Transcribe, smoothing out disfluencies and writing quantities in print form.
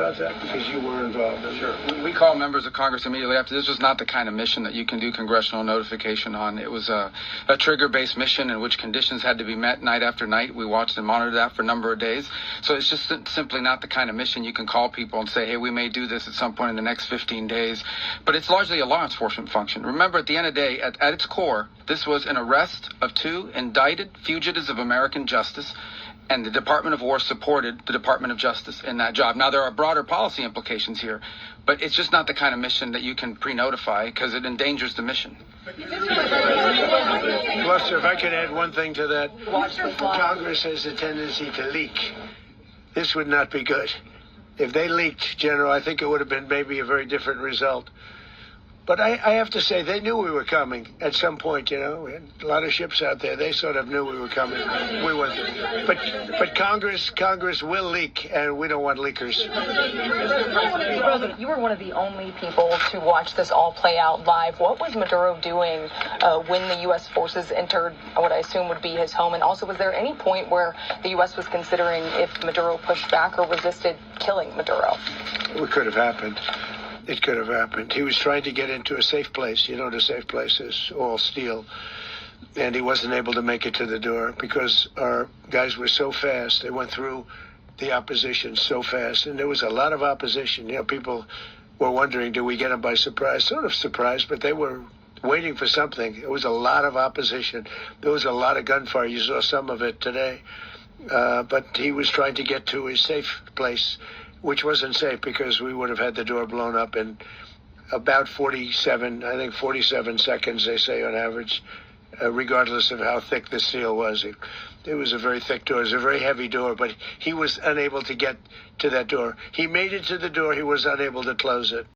about that because you were involved in it. Sure. We call members of Congress immediately after. This was not the kind of mission that you can do congressional notification on. It was a trigger-based mission in which conditions had to be met night after night. We watched and monitored that for a number of days. So it's just simply not the kind of mission you can call people and say, hey, we may do this at some point in the next 15 days. But it's largely a law enforcement function. Remember, at the end of the day, at its core, this was an arrest of 2 indicted fugitives of American justice. And the Department of War supported the Department of Justice in that job. Now, there are broader policy implications here, but it's just not the kind of mission that you can pre-notify because it endangers the mission. Plus, if I could add one thing to that, Congress has a tendency to leak. This would not be good. If they leaked, General, I think it would have been maybe a very different result. But I have to say, they knew we were coming at some point, you know. We had a lot of ships out there. They sort of knew we were coming. We went there. But Congress will leak, and we don't want leakers. You were one of the only people to watch this all play out live. What was Maduro doing when the U.S. forces entered what I assume would be his home? And also, was there any point where the U.S. was considering if Maduro pushed back or resisted killing Maduro? It could have happened. It could have happened. He was trying to get into a safe place. You know, the safe place is all steel. And he wasn't able to make it to the door because our guys were so fast. They went through the opposition so fast. And there was a lot of opposition. You know, people were wondering, do we get them by surprise? Sort of surprised, but they were waiting for something. It was a lot of opposition. There was a lot of gunfire. You saw some of it today. But he was trying to get to his safe place, which wasn't safe because we would have had the door blown up in about 47 seconds, they say on average, regardless of how thick the steel was. It was a very thick door. It was a very heavy door, but he was unable to get to that door. He made it to the door. He was unable to close it.